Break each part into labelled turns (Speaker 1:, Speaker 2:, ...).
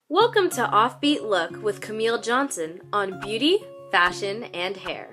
Speaker 1: Welcome to Offbeat Look with Camille Johnson on beauty, fashion, and hair.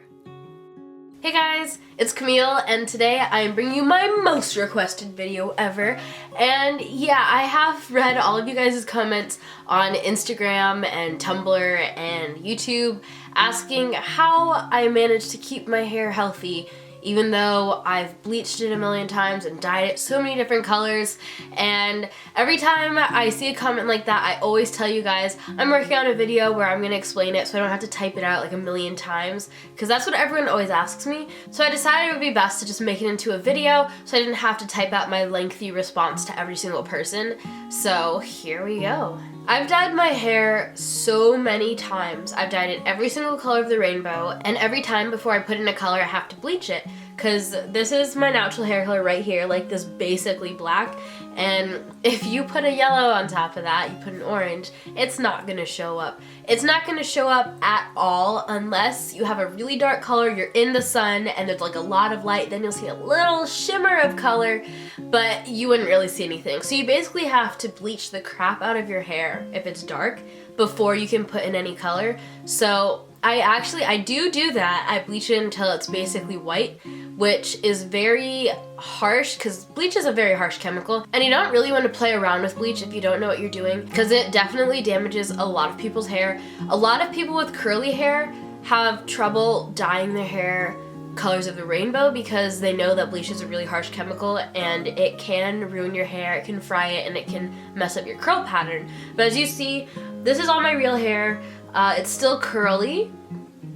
Speaker 2: Hey guys, it's Camille, and today I am bringing you my most requested video ever. And yeah, I have read all of you guys' comments on Instagram and Tumblr and YouTube asking how I managed to keep my hair healthy even though I've bleached it a million times and dyed it so many different colors. And every time I see a comment like that, I always tell you guys I'm working on a video where I'm gonna explain it so I don't have to type it out like a million times, because that's what everyone always asks me. So I decided it would be best to just make it into a video so I didn't have to type out my lengthy response to every single person. So here we go. I've dyed my hair so many times. I've dyed it every single color of the rainbow, and every time before I put in a color I have to bleach it, because this is my natural hair color right here, like this basically black, and if you put a yellow on top of that, you put an orange, it's not gonna show up. It's not gonna show up at all unless you have a really dark color, you're in the sun, and there's like a lot of light, then you'll see a little shimmer of color, but you wouldn't really see anything. So you basically have to bleach the crap out of your hair if it's dark before you can put in any color. So I do that. I bleach it until it's basically white, which is very harsh because bleach is a very harsh chemical, and you don't really want to play around with bleach if you don't know what you're doing, because it definitely damages a lot of people's hair. A lot of people with curly hair have trouble dyeing their hair colors of the rainbow because they know that bleach is a really harsh chemical and it can ruin your hair, it can fry it, and it can mess up your curl pattern. But as you see, this is all my real hair. It's still curly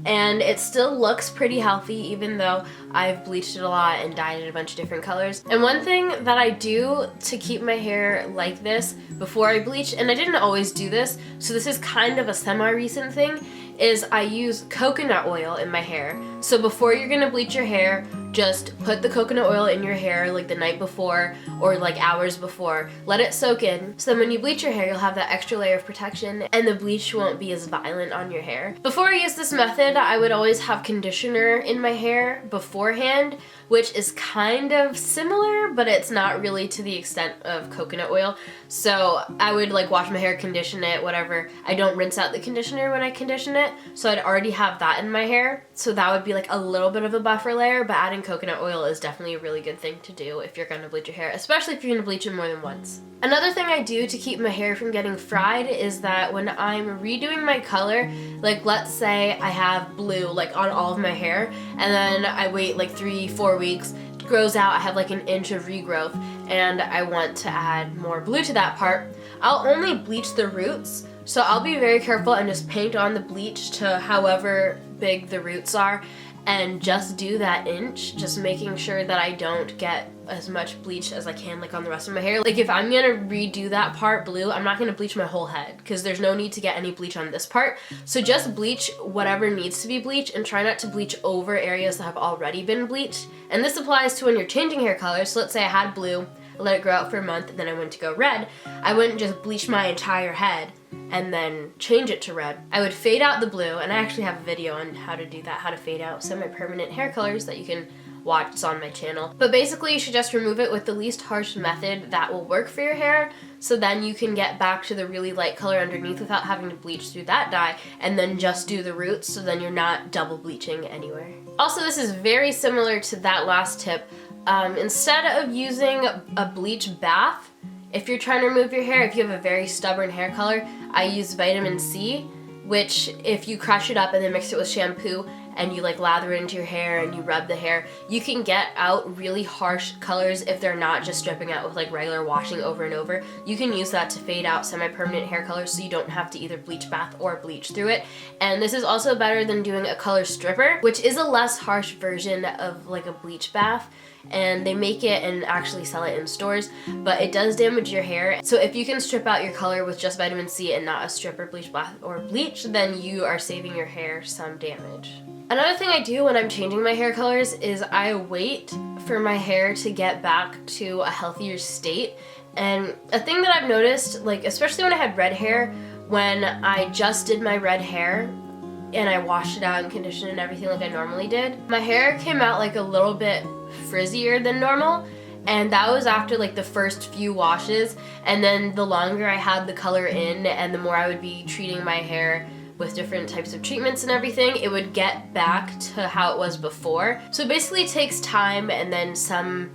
Speaker 2: and it still looks pretty healthy even though I've bleached it a lot and dyed it a bunch of different colors. And one thing that I do to keep my hair like this before I bleach, and I didn't always do this, so this is kind of a semi-recent thing, is I use coconut oil in my hair. So before you're gonna bleach your hair, just put the coconut oil in your hair like the night before or like hours before. Let it soak in, so then when you bleach your hair, you'll have that extra layer of protection and the bleach won't be as violent on your hair. Before I use this method, I would always have conditioner in my hair beforehand, which is kind of similar, but it's not really to the extent of coconut oil. So I would like wash my hair, condition it, whatever. I don't rinse out the conditioner when I condition it, so I'd already have that in my hair. So that would be like a little bit of a buffer layer, but adding coconut oil is definitely a really good thing to do if you're gonna bleach your hair, especially if you're gonna bleach it more than once. Another thing I do to keep my hair from getting fried is that when I'm redoing my color, like let's say I have blue like on all of my hair, and then I wait like 3-4 weeks, it grows out, I have like an inch of regrowth, and I want to add more blue to that part, I'll only bleach the roots. So I'll be very careful and just paint on the bleach to however big the roots are, and just do that inch, just making sure that I don't get as much bleach as I can like on the rest of my hair. Like if I'm gonna redo that part blue, I'm not gonna bleach my whole head because there's no need to get any bleach on this part. So just bleach whatever needs to be bleached and try not to bleach over areas that have already been bleached. And this applies to when you're changing hair colors. So let's say I had blue, I let it grow out for a month, and then I went to go red. I wouldn't just bleach my entire head and then change it to red. I would fade out the blue, and I actually have a video on how to do that, how to fade out semi-permanent hair colors that you can watch. It's on my channel. But basically you should just remove it with the least harsh method that will work for your hair, so then you can get back to the really light color underneath without having to bleach through that dye, and then just do the roots so then you're not double bleaching anywhere. Also, this is very similar to that last tip. Instead of using a bleach bath, if you're trying to remove your hair, if you have a very stubborn hair color, I use vitamin C, which if you crush it up and then mix it with shampoo and you like lather it into your hair and you rub the hair, you can get out really harsh colors if they're not just stripping out with like regular washing over and over. You can use that to fade out semi-permanent hair colors so you don't have to either bleach bath or bleach through it. And this is also better than doing a color stripper, which is a less harsh version of like a bleach bath, and they make it and actually sell it in stores, but it does damage your hair. So if you can strip out your color with just vitamin C and not a stripper, bleach bath, or bleach, then you are saving your hair some damage. Another thing I do when I'm changing my hair colors is I wait for my hair to get back to a healthier state. And a thing that I've noticed, like especially when I had red hair, when I just did my red hair and I washed it out and conditioned and everything like I normally did, my hair came out like a little bit frizzier than normal, and that was after like the first few washes, and then the longer I had the color in and the more I would be treating my hair with different types of treatments and everything, it would get back to how it was before. So it basically takes time and then some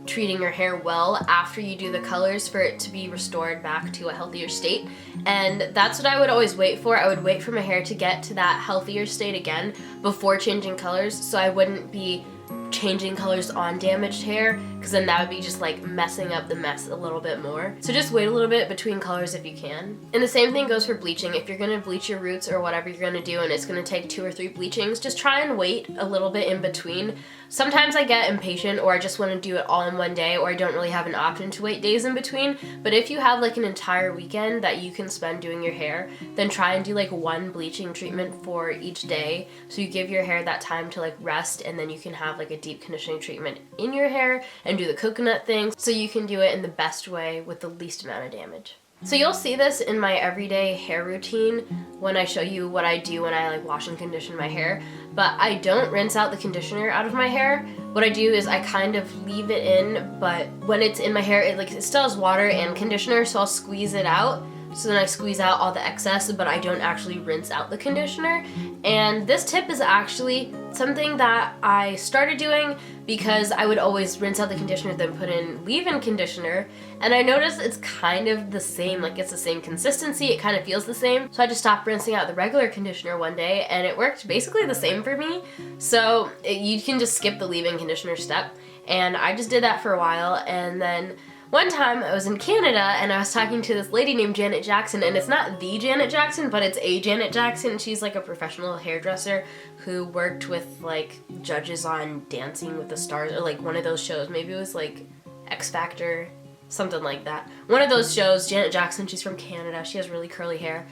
Speaker 2: treating your hair well after you do the colors for it to be restored back to a healthier state. And that's what I would always wait for. I would wait for my hair to get to that healthier state again before changing colors, so I wouldn't be changing colors on damaged hair, because then that would be just like messing up the mess a little bit more. So just wait a little bit between colors if you can. And the same thing goes for bleaching. If you're gonna bleach your roots or whatever you're gonna do and it's gonna take 2 or 3 bleachings, just try and wait a little bit in between. Sometimes I get impatient, or I just want to do it all in one day, or I don't really have an option to wait days in between. But if you have like an entire weekend that you can spend doing your hair, then try and do like 1 bleaching treatment for each day, so you give your hair that time to like rest, and then you can have like a deep conditioning treatment in your hair and do the coconut thing, so you can do it in the best way with the least amount of damage. So you'll see this in my everyday hair routine when I show you what I do when I like wash and condition my hair, but I don't rinse out the conditioner out of my hair. What I do is I kind of leave it in, but when it's in my hair, it still has water and conditioner, so I'll squeeze it out. So then I squeeze out all the excess, but I don't actually rinse out the conditioner. And this tip is actually something that I started doing because I would always rinse out the conditioner, then put in leave-in conditioner. And I noticed it's kind of the same, like it's the same consistency, it kind of feels the same. So I just stopped rinsing out the regular conditioner one day, and it worked basically the same for me. So you can just skip the leave-in conditioner step. And I just did that for a while, and then one time I was in Canada and I was talking to this lady named Janet Jackson, and it's not the Janet Jackson, but it's a Janet Jackson. She's like a professional hairdresser who worked with like judges on Dancing with the Stars, or like one of those shows. Maybe it was like X Factor, something like that. One of those shows. Janet Jackson, she's from Canada. She has really curly hair.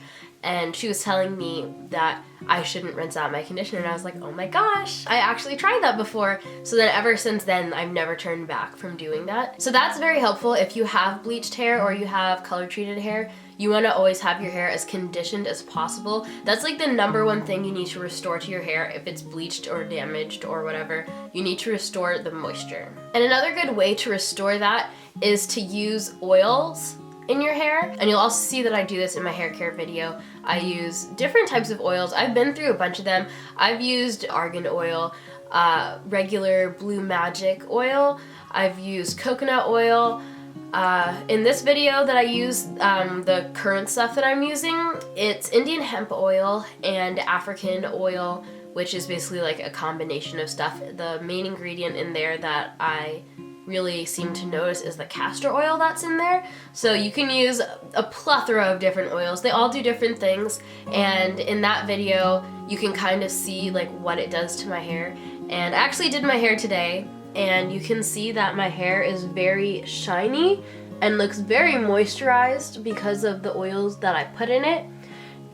Speaker 2: And she was telling me that I shouldn't rinse out my conditioner, and I was like, oh my gosh, I actually tried that before. So then ever since then, I've never turned back from doing that. So that's very helpful if you have bleached hair or you have color treated hair. You want to always have your hair as conditioned as possible. That's like the #1 thing you need to restore to your hair. If it's bleached or damaged or whatever, you need to restore the moisture. And another good way to restore that is to use oils in your hair. And you'll also see that I do this in my hair care video. I use different types of oils. I've been through a bunch of them. I've used argan oil, regular Blue Magic oil. I've used coconut oil. In this video that I use, the current stuff that I'm using, it's Indian hemp oil and African oil, which is basically like a combination of stuff. The main ingredient in there that I really seem to notice is the castor oil that's in there. So you can use a plethora of different oils. They all do different things, and in that video you can kind of see like what it does to my hair. And I actually did my hair today, and you can see that my hair is very shiny and looks very moisturized because of the oils that I put in it.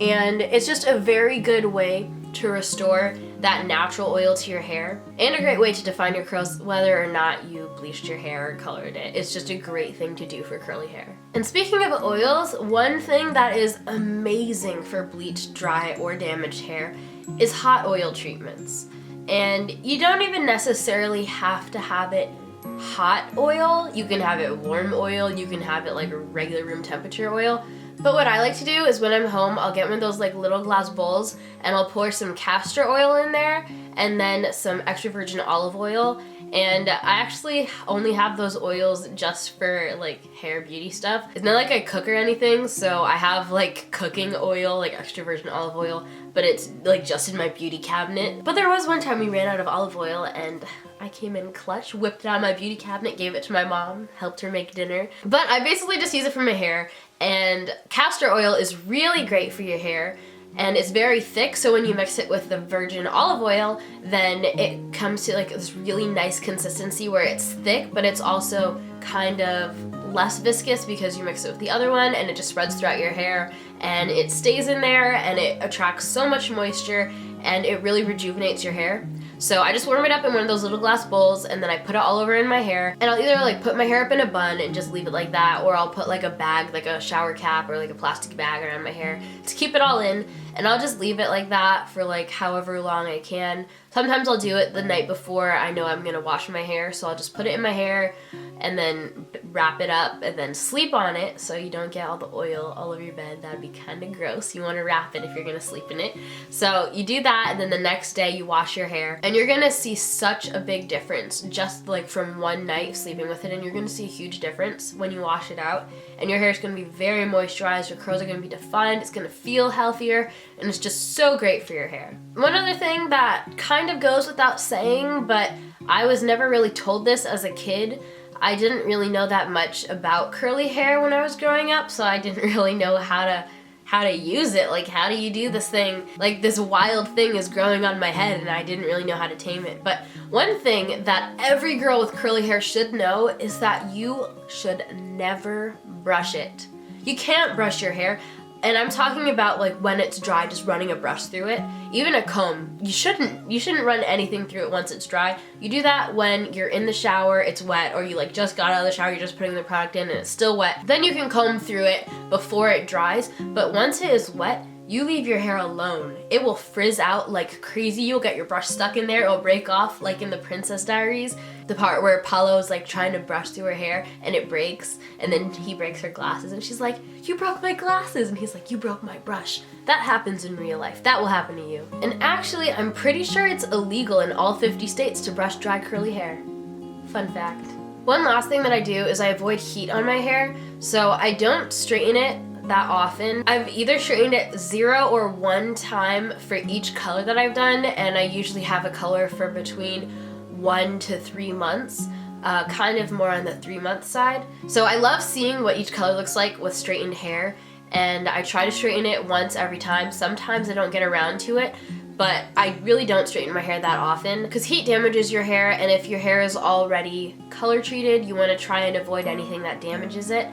Speaker 2: And it's just a very good way to restore that natural oil to your hair, and a great way to define your curls whether or not you bleached your hair or colored it. It's just a great thing to do for curly hair. And speaking of oils, one thing that is amazing for bleached, dry, or damaged hair is hot oil treatments. And you don't even necessarily have to have it hot oil. You can have it warm oil, you can have it like a regular room temperature oil. But what I like to do is when I'm home, I'll get one of those like little glass bowls, and I'll pour some castor oil in there and then some extra virgin olive oil. And I actually only have those oils just for like hair beauty stuff. It's not like I cook or anything, so I have like cooking oil, like extra virgin olive oil, but it's like just in my beauty cabinet. But there was one time we ran out of olive oil, and I came in clutch, whipped it out of my beauty cabinet, gave it to my mom, helped her make dinner. But I basically just use it for my hair, and castor oil is really great for your hair, and it's very thick, so when you mix it with the virgin olive oil, then it comes to like this really nice consistency where it's thick, but it's also kind of less viscous because you mix it with the other one, and it just spreads throughout your hair, and it stays in there, and it attracts so much moisture, and it really rejuvenates your hair. So I just warm it up in one of those little glass bowls, and then I put it all over in my hair, and I'll either like put my hair up in a bun and just leave it like that, or I'll put like a bag, like a shower cap or like a plastic bag around my hair to keep it all in. and I'll just leave it like that for like however long I can. Sometimes I'll do it the night before I know I'm gonna wash my hair, so I'll just put it in my hair and then wrap it up and then sleep on it so you don't get all the oil all over your bed. That would be kind of gross. You want to wrap it if you're gonna sleep in it. So you do that, and then the next day you wash your hair, and you're gonna see such a big difference just like from one night sleeping with it, and you're gonna see a huge difference when you wash it out, and your hair is gonna be very moisturized, your curls are gonna be defined, it's gonna feel healthier, and it's just so great for your hair. One other thing that kind of goes without saying, but I was never really told this as a kid. I didn't really know that much about curly hair when I was growing up, so I didn't really know how to use it. Like, how do you do this thing? Like, this wild thing is growing on my head and I didn't really know how to tame it. But one thing that every girl with curly hair should know is that you should never brush it. You can't brush your hair. And I'm talking about like when it's dry, just running a brush through it. Even a comb, you shouldn't run anything through it once it's dry. You do that when you're in the shower, it's wet, or you like just got out of the shower, you're just putting the product in and it's still wet. Then you can comb through it before it dries. But once it is wet, you leave your hair alone. It will frizz out like crazy. You'll get your brush stuck in there. It'll break off like in the Princess Diaries. The part where Apollo's like trying to brush through her hair and it breaks, and then he breaks her glasses and she's like, "You broke my glasses," and he's like, "You broke my brush." That happens in real life. That will happen to you. And actually, I'm pretty sure it's illegal in all 50 states to brush dry curly hair. Fun fact. One last thing that I do is I avoid heat on my hair, so I don't straighten it that often. I've either straightened it 0 or 1 time for each color that I've done, and I usually have a color for between 1 to 3 months, kind of more on the 3-month side. So I love seeing what each color looks like with straightened hair, and I try to straighten it once every time. Sometimes I don't get around to it, but I really don't straighten my hair that often because heat damages your hair, and if your hair is already color treated, you want to try and avoid anything that damages it.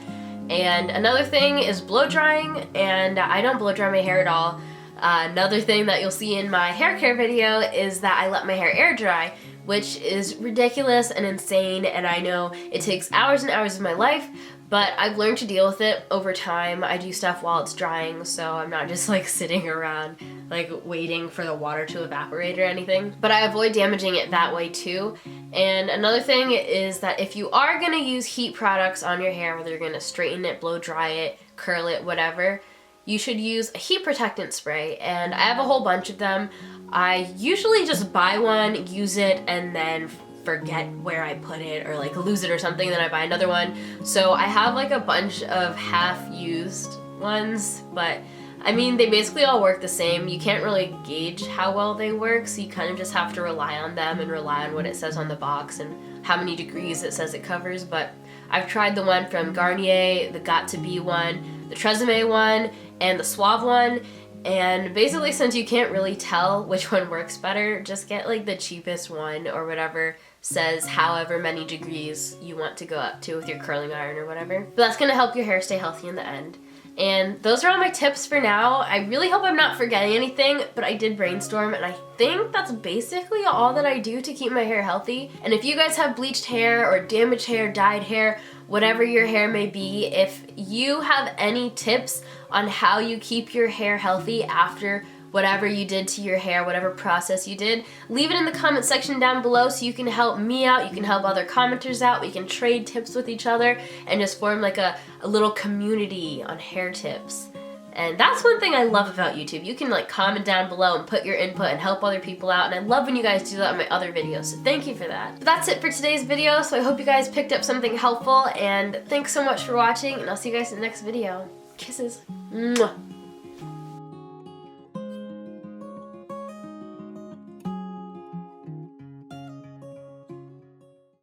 Speaker 2: And another thing is blow drying, and I don't blow dry my hair at all. Another thing that you'll see in my hair care video is that I let my hair air dry, which is ridiculous and insane, and I know it takes hours and hours of my life, but I've learned to deal with it over time. I do stuff while it's drying, so I'm not just like sitting around like waiting for the water to evaporate or anything. But I avoid damaging it that way too. And another thing is that if you are gonna use heat products on your hair, whether you're gonna straighten it, blow dry it, curl it, whatever, you should use a heat protectant spray. And I have a whole bunch of them. I usually just buy one, use it, and then forget where I put it or like lose it or something, then I buy another one. So I have like a bunch of half-used ones, but I mean, they basically all work the same. You can't really gauge how well they work, so you kind of just have to rely on them and rely on what it says on the box and how many degrees it says it covers. But I've tried the one from Garnier, the Got to Be one, the Tresemme one, and the Suave one. And basically, since you can't really tell which one works better, just get like the cheapest one or whatever says however many degrees you want to go up to with your curling iron or whatever. But that's gonna help your hair stay healthy in the end. And those are all my tips for now. I really hope I'm not forgetting anything, but I did brainstorm, and I think that's basically all that I do to keep my hair healthy. And if you guys have bleached hair or damaged hair, dyed hair, whatever your hair may be, if you have any tips on how you keep your hair healthy after whatever you did to your hair, whatever process you did, leave it in the comment section down below so you can help me out, you can help other commenters out, we can trade tips with each other and just form like a little community on hair tips. And that's one thing I love about YouTube. You can like comment down below and put your input and help other people out, and I love when you guys do that on my other videos, so thank you for that. But that's it for today's video, so I hope you guys picked up something helpful, and thanks so much for watching, and I'll see you guys in the next video. Kisses. Mwah.